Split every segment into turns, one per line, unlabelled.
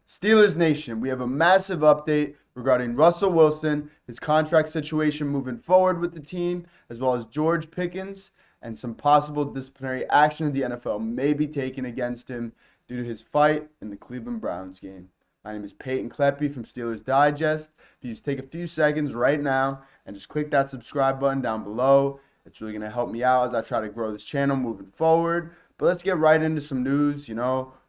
Steelers Nation, we have a massive update regarding Russell Wilson, his contract situation moving forward with the team, as well as George Pickens and some possible disciplinary action the NFL may be taking against him due to his fight in the Cleveland Browns game. My name is Peyton Kleppe from Steelers Digest. If you just take a few seconds right now and just click that subscribe button down below, it's really going to help me out as I try to grow this channel moving forward. But let's get right into some news. We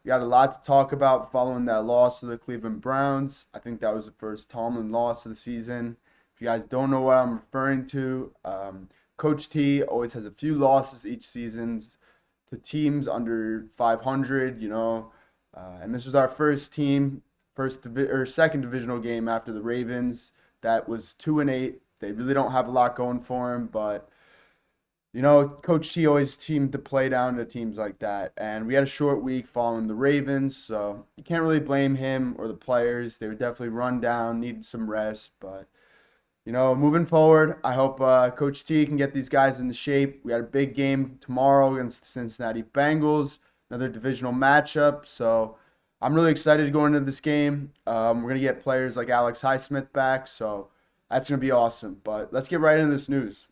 got a lot to talk about following that loss to the Cleveland Browns. I think that was the first Tomlin loss of the season. If you guys don't know what I'm referring to, Coach T always has a few losses each season to teams under 500, and this was our second divisional game after the Ravens. That was 2-8. They really don't have a lot going for him, but Coach T always seemed to play down to teams like that. And we had a short week following the Ravens, so you can't really blame him or the players. They were definitely run down, needed some rest. But, moving forward, I hope Coach T can get these guys into shape. We got a big game tomorrow against the Cincinnati Bengals, another divisional matchup. So I'm really excited to go into this game. We're going to get players like Alex Highsmith back, so that's going to be awesome. But let's get right into this news.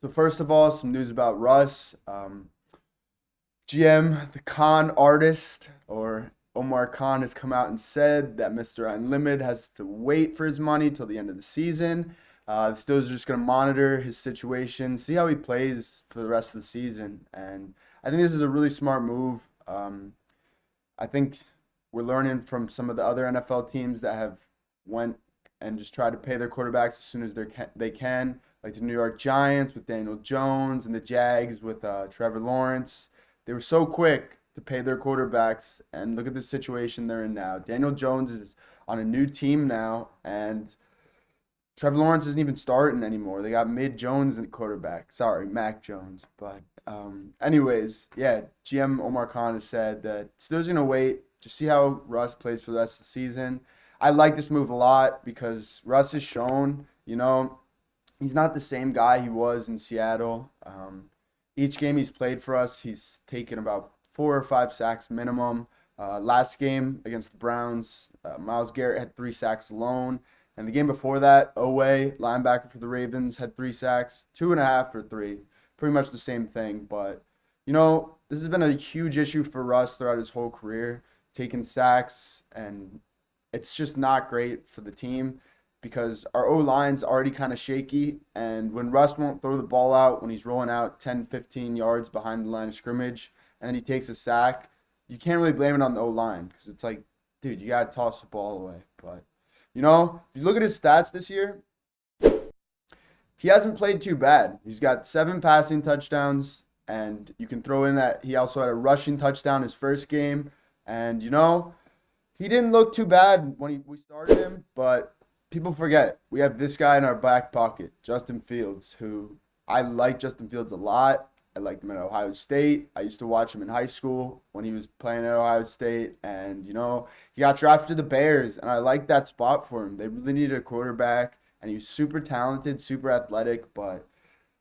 So first of all, some news about Russ. GM, the con artist, or Omar Khan, has come out and said that Mr. Unlimited has to wait for his money till the end of the season. The Steelers are just going to monitor his situation, see how he plays for the rest of the season. And I think this is a really smart move. I think we're learning from some of the other NFL teams that have went and just tried to pay their quarterbacks as soon as they can. Like the New York Giants with Daniel Jones and the Jags with Trevor Lawrence. They were so quick to pay their quarterbacks, and look at the situation they're in now. Daniel Jones is on a new team now, and Trevor Lawrence isn't even starting anymore. They got Mac Jones at quarterback. Sorry, Mac Jones. But anyways, yeah, GM Omar Khan has said that Steelers going to wait to see how Russ plays for the rest of the season. I like this move a lot because Russ has shown, he's not the same guy he was in Seattle. Each game he's played for us, he's taken about 4 or 5 sacks minimum. Last game against the Browns, Myles Garrett had 3 sacks alone. And the game before that, Owe, linebacker for the Ravens, had 3 sacks, 2.5 or 3. Pretty much the same thing. But, this has been a huge issue for Russ throughout his whole career, taking sacks, and it's just not great for the team, because our O-line's already kind of shaky, and when Russ won't throw the ball out, when he's rolling out 10, 15 yards behind the line of scrimmage, and then he takes a sack, you can't really blame it on the O-line, because it's like, dude, you got to toss the ball away. But, if you look at his stats this year, he hasn't played too bad. He's got 7 passing touchdowns, and you can throw in that he also had a rushing touchdown his first game, and, he didn't look too bad when we started him, but people forget we have this guy in our back pocket, Justin Fields, who I like Justin Fields a lot. I liked him at Ohio State. I used to watch him in high school when he was playing at Ohio State, and he got drafted to the Bears, and I like that spot for him. They really needed a quarterback, and he was super talented, super athletic, but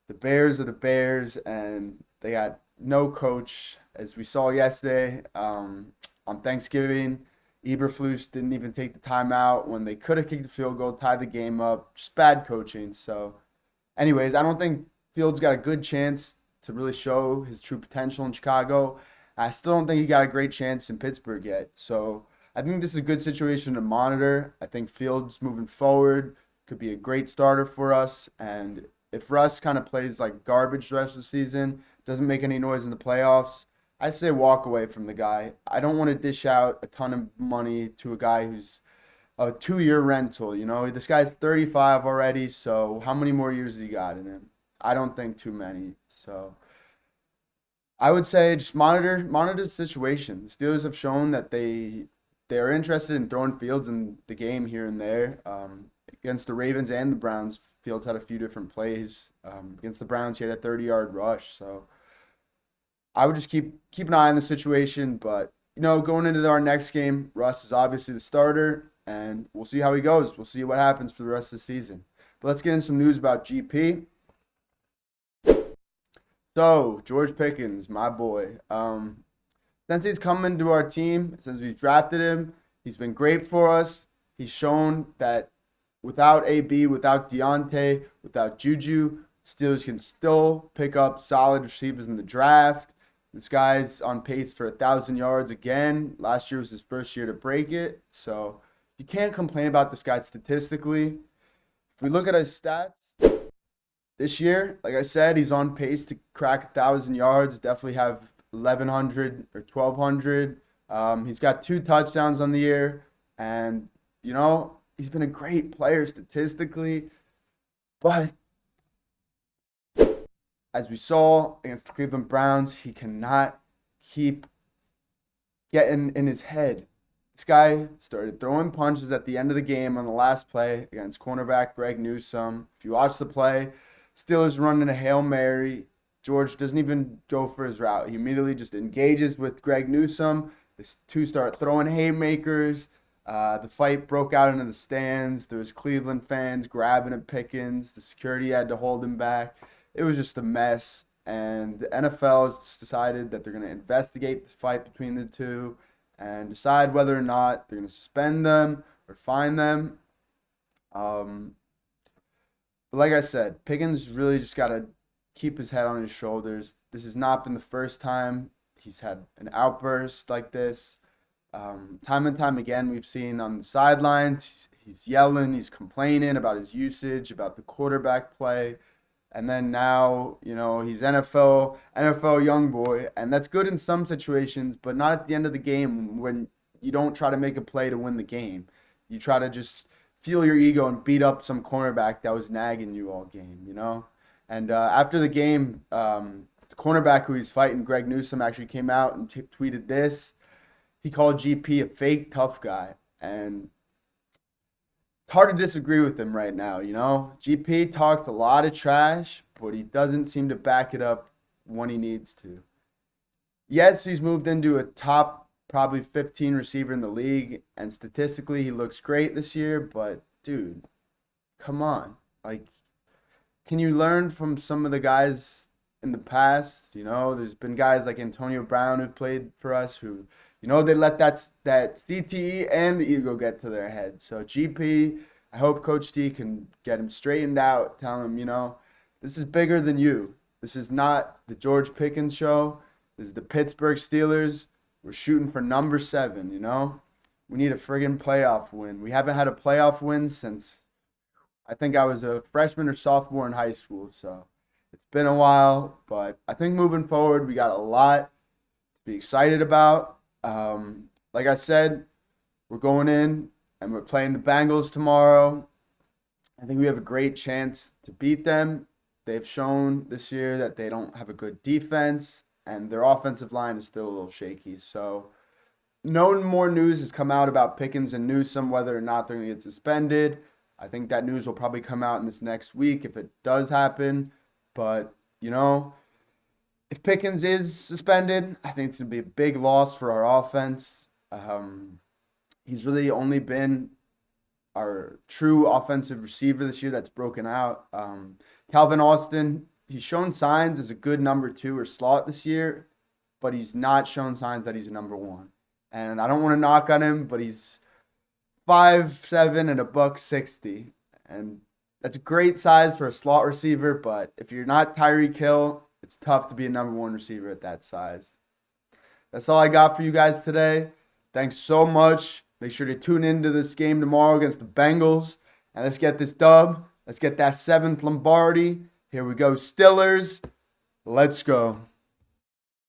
the Bears are the Bears, and they got no coach, as we saw yesterday on Thanksgiving. Eberflus didn't even take the timeout when they could have kicked the field goal, tied the game up. Just bad coaching. So, anyways, I don't think Fields got a good chance to really show his true potential in Chicago. I still don't think he got a great chance in Pittsburgh yet. So, I think this is a good situation to monitor. I think Fields moving forward could be a great starter for us. And if Russ kind of plays like garbage the rest of the season, doesn't make any noise in the playoffs, I say walk away from the guy. I don't want to dish out a ton of money to a guy who's a 2-year rental. This guy's 35 already, so how many more years has he got in him? I don't think too many. So I would say just monitor the situation. The Steelers have shown that they're interested in throwing Fields in the game here and there. Against the Ravens and the Browns, Fields had a few different plays. Against the Browns, he had a 30-yard rush. So I would just keep an eye on the situation, but going into our next game, Russ is obviously the starter, and we'll see how he goes. We'll see what happens for the rest of the season. But let's get into some news about GP. So, George Pickens, my boy. since he's come into our team, since we drafted him, he's been great for us. He's shown that without AB, without Deontay, without Juju, Steelers can still pick up solid receivers in the draft. This guy's on pace for 1,000 yards again. Last year was his first year to break it. So you can't complain about this guy statistically. If we look at his stats this year, like I said, he's on pace to crack 1,000 yards, definitely have 1,100 or 1,200. He's got 2 touchdowns on the year. And, he's been a great player statistically. But as we saw against the Cleveland Browns, he cannot keep getting in his head. This guy started throwing punches at the end of the game on the last play against cornerback Greg Newsome. If you watch the play, Steelers running a Hail Mary. George doesn't even go for his route. He immediately just engages with Greg Newsome. The two start throwing haymakers. The fight broke out into the stands. There was Cleveland fans grabbing at Pickens. The security had to hold him back. It was just a mess, and the NFL has decided that they're going to investigate the fight between the two and decide whether or not they're going to suspend them or fine them. But like I said, Pickens really just got to keep his head on his shoulders. This has not been the first time he's had an outburst like this. Time and time again, we've seen on the sidelines, he's yelling, he's complaining about his usage, about the quarterback play. And then now, he's NFL young boy. And that's good in some situations, but not at the end of the game when you don't try to make a play to win the game. You try to just feel your ego and beat up some cornerback that was nagging you all game, And after the game, the cornerback who he's fighting, Greg Newsome, actually came out and tweeted this. He called GP a fake tough guy. And it's hard to disagree with him right now, GP talks a lot of trash, but he doesn't seem to back it up when he needs to. Yes, he's moved into a top probably 15 receiver in the league, and statistically he looks great this year, but dude, come on. Can you learn from some of the guys in the past? There's been guys like Antonio Brown who've played for us who they let that CTE and the ego get to their head. So GP, I hope Coach D can get him straightened out, tell him, this is bigger than you. This is not the George Pickens show. This is the Pittsburgh Steelers. We're shooting for number 7, We need a friggin' playoff win. We haven't had a playoff win since I think I was a freshman or sophomore in high school. So it's been a while, but I think moving forward, we got a lot to be excited about. Like I said, we're going in and we're playing the Bengals tomorrow. I think we have a great chance to beat them. They've shown this year that they don't have a good defense, and their offensive line is still a little shaky. So no more news has come out about Pickens and Newsome, whether or not they're going to get suspended. I think that news will probably come out in this next week if it does happen. But, if Pickens is suspended, I think it's going to be a big loss for our offense. He's really only been our true offensive receiver this year that's broken out. Calvin Austin, he's shown signs as a good number 2 or slot this year, but he's not shown signs that he's a number 1. And I don't want to knock on him, but he's 5'7" and $160. And that's a great size for a slot receiver, but if you're not Tyreek Hill, it's tough to be a number 1 receiver at that size. That's all I got for you guys today. Thanks so much. Make sure to tune into this game tomorrow against the Bengals. And let's get this dub. Let's get that 7th Lombardi. Here we go, Steelers. Let's go.